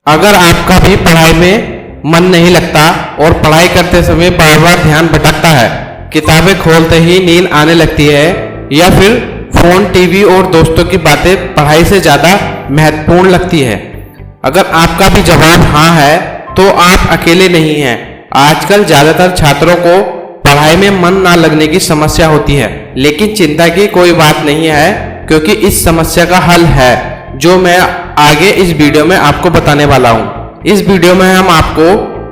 अगर आपका भी पढ़ाई में मन नहीं लगता और पढ़ाई करते समय बार बार ध्यान भटकता है, किताबें खोलते ही नींद आने लगती है, या फिर फोन, टीवी और दोस्तों की बातें पढ़ाई से ज्यादा महत्वपूर्ण लगती है, अगर आपका भी जवाब हाँ है तो आप अकेले नहीं हैं। आजकल ज्यादातर छात्रों को पढ़ाई में मन ना लगने की समस्या होती है, लेकिन चिंता की कोई बात नहीं है, क्योंकि इस समस्या का हल है जो मैं आगे इस वीडियो में आपको बताने वाला हूँ। इस वीडियो में हम आपको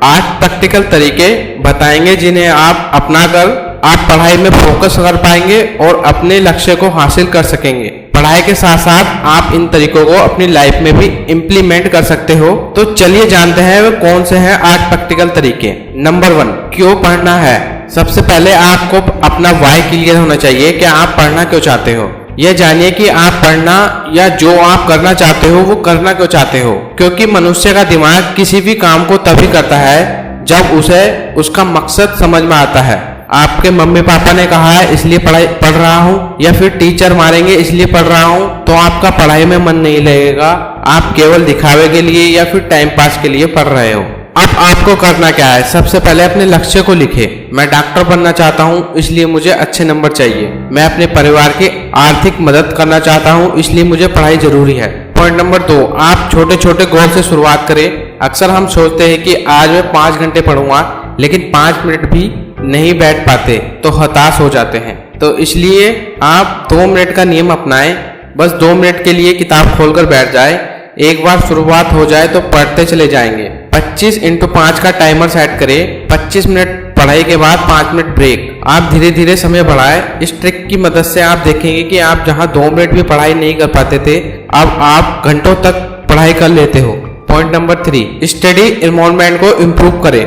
8 प्रैक्टिकल तरीके बताएंगे जिन्हें आप अपनाकर आप पढ़ाई में फोकस कर पाएंगे और अपने लक्ष्य को हासिल कर सकेंगे। पढ़ाई के साथ साथ आप इन तरीकों को अपनी लाइफ में भी इम्प्लीमेंट कर सकते हो। तो चलिए जानते हैं वे कौन से हैं 8 प्रैक्टिकल तरीके। नंबर 1, क्यों पढ़ना है। सबसे पहले आपको अपना वाई क्लियर होना चाहिए कि आप पढ़ना क्यों चाहते हो। यह जानिए कि आप पढ़ना या जो आप करना चाहते हो वो करना क्यों चाहते हो, क्योंकि मनुष्य का दिमाग किसी भी काम को तभी करता है जब उसे उसका मकसद समझ में आता है। आपके मम्मी पापा ने कहा है इसलिए पढ़ रहा हूँ, या फिर टीचर मारेंगे इसलिए पढ़ रहा हूँ, तो आपका पढ़ाई में मन नहीं लगेगा। आप केवल दिखावे के लिए या फिर टाइम पास के लिए पढ़ रहे हो। अब आपको करना क्या है, सबसे पहले अपने लक्ष्य को लिखे। मैं डॉक्टर बनना चाहता हूँ इसलिए मुझे अच्छे नंबर चाहिए। मैं अपने परिवार की आर्थिक मदद करना चाहता हूँ इसलिए मुझे पढ़ाई जरूरी है। पॉइंट नंबर 2, आप छोटे छोटे गोल से शुरुआत करें। अक्सर हम सोचते हैं कि आज मैं 5 घंटे पढ़ूंगा, लेकिन 5 मिनट भी नहीं बैठ पाते तो हताश हो जाते हैं। तो इसलिए आप 2 मिनट का नियम अपनाएं। बस 2 मिनट के लिए किताब खोलकर बैठ जाए। एक बार शुरुआत हो जाए तो पढ़ते चले जाएंगे। 25x5 का टाइमर सेट करें। 25 मिनट पढ़ाई के बाद 5 मिनट ब्रेक। आप धीरे धीरे समय बढ़ाएं। इस ट्रिक की मदद से आप देखेंगे कि आप जहां 2 मिनट भी पढ़ाई नहीं कर पाते थे, अब आप घंटों तक पढ़ाई कर लेते हो। पॉइंट नंबर 3, स्टडी एनवायरनमेंट को इम्प्रूव करें।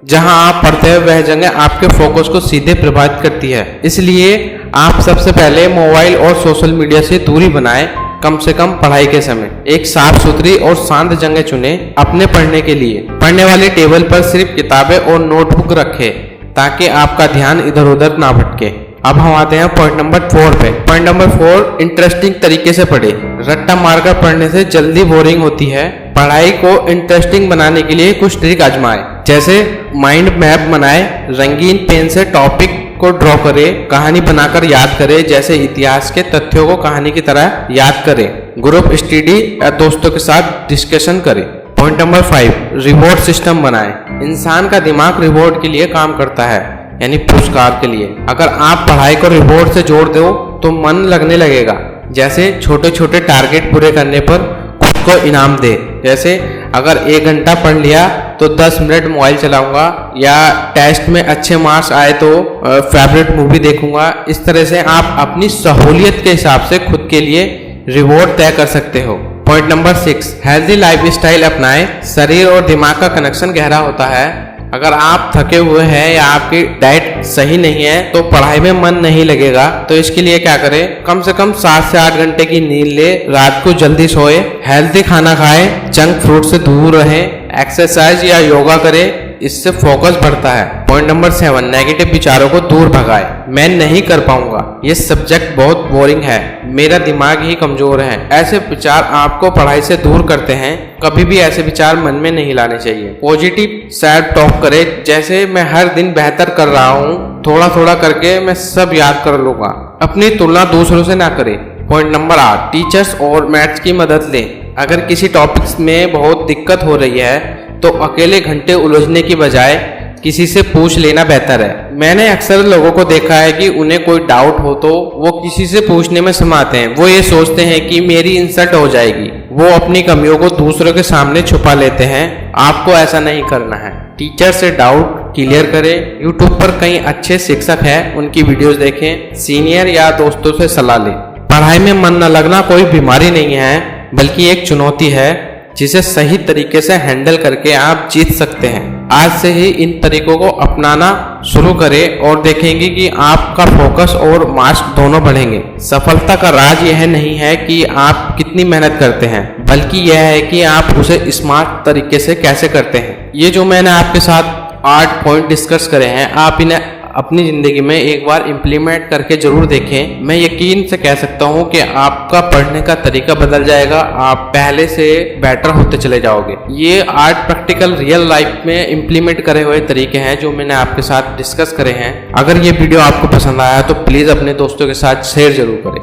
जहां आप पढ़ते हैं वह जगह आपके फोकस को सीधे प्रभावित करती है, इसलिए आप सबसे पहले मोबाइल और सोशल मीडिया से दूरी बनाएं। कम से कम पढ़ाई के समय एक साफ सुथरी और शांत जगह चुने अपने पढ़ने के लिए। पढ़ने वाली टेबल पर सिर्फ किताबें और नोटबुक रखें ताकि आपका ध्यान इधर उधर ना भटके। अब हम आते हैं पॉइंट नंबर 4 पे। पॉइंट नंबर 4, इंटरेस्टिंग तरीके से पढ़े। रट्टा मारकर पढ़ने से जल्दी बोरिंग होती है। पढ़ाई को इंटरेस्टिंग बनाने के लिए कुछ ट्रिक आजमाएं, जैसे माइंड मैप बनाएं, रंगीन पेन से टॉपिक को ड्रॉ करें, कहानी बनाकर याद करें, जैसे इतिहास के तथ्यों को कहानी की तरह याद करें, ग्रुप स्टडी या दोस्तों के साथ डिस्कशन करें। पॉइंट नंबर 5, रिवॉर्ड सिस्टम बनाएं। इंसान का दिमाग रिवॉर्ड के लिए काम करता है, यानी पुरस्कार के लिए। अगर आप पढ़ाई को रिवॉर्ड से जोड़ दो तो मन लगने लगेगा। जैसे छोटे छोटे टारगेट पूरे करने पर खुद को इनाम दे। जैसे अगर 1 घंटा पढ़ लिया तो 10 मिनट मोबाइल चलाऊंगा, या टेस्ट में अच्छे मार्क्स आए तो फेवरेट मूवी देखूंगा। इस तरह से आप अपनी सहूलियत के हिसाब से खुद के लिए रिवॉर्ड तय कर सकते हो। पॉइंट नंबर 6, हेल्दी लाइफस्टाइल अपनाएं। शरीर और दिमाग का कनेक्शन गहरा होता है। अगर आप थके हुए हैं या आपकी डाइट सही नहीं है तो पढ़ाई में मन नहीं लगेगा। तो इसके लिए क्या करें, कम से कम 7 से 8 घंटे की नींद ले, रात को जल्दी सोए, हेल्दी खाना खाएं, जंक फूड से दूर रहें, एक्सरसाइज या योगा करें, इससे फोकस बढ़ता है। पॉइंट नंबर 7, नेगेटिव विचारों को दूर भगाएं। मैं नहीं कर पाऊंगा, ये सब्जेक्ट बहुत बोरिंग है, मेरा दिमाग ही कमजोर है, ऐसे विचार आपको पढ़ाई से दूर करते हैं। कभी भी ऐसे विचार मन में नहीं लाने चाहिए। पॉजिटिव सेल्फ टॉक करें, जैसे मैं हर दिन बेहतर कर रहा हूँ, थोड़ा थोड़ा करके मैं सब याद कर लूंगा। अपनी तुलना दूसरों से ना करें। पॉइंट नंबर 8, टीचर्स और मैथ्स की मदद लें। अगर किसी टॉपिक्स में बहुत दिक्कत हो रही है तो अकेले घंटे उलझने की बजाय किसी से पूछ लेना बेहतर है। मैंने अक्सर लोगों को देखा है कि उन्हें कोई डाउट हो तो वो किसी से पूछने में समाते हैं। वो ये सोचते हैं कि मेरी इंसल्ट हो जाएगी, वो अपनी कमियों को दूसरों के सामने छुपा लेते हैं। आपको ऐसा नहीं करना है। टीचर से डाउट क्लियर करें। यूट्यूब पर कई अच्छे शिक्षक हैं, उनकी वीडियोस देखें, सीनियर या दोस्तों से सलाह लें। पढ़ाई में मन न लगना कोई बीमारी नहीं है, बल्कि एक चुनौती है जिसे सही तरीके से हैंडल करके आप जीत सकते हैं। आज से ही इन तरीकों को अपनाना शुरू करें और देखेंगे कि आपका फोकस और मार्क्स दोनों बढ़ेंगे। सफलता का राज यह नहीं है कि आप कितनी मेहनत करते हैं, बल्कि यह है कि आप उसे स्मार्ट तरीके से कैसे करते हैं। ये जो मैंने आपके साथ 8 पॉइंट डिस्कस करे हैं, आप इन्हें अपनी जिंदगी में एक बार इम्प्लीमेंट करके जरूर देखें। मैं यकीन से कह सकता हूँ कि आपका पढ़ने का तरीका बदल जाएगा, आप पहले से बेटर होते चले जाओगे। ये 8 प्रैक्टिकल रियल लाइफ में इम्प्लीमेंट करे हुए तरीके हैं जो मैंने आपके साथ डिस्कस करे हैं। अगर ये वीडियो आपको पसंद आया तो प्लीज अपने दोस्तों के साथ शेयर जरूर करें।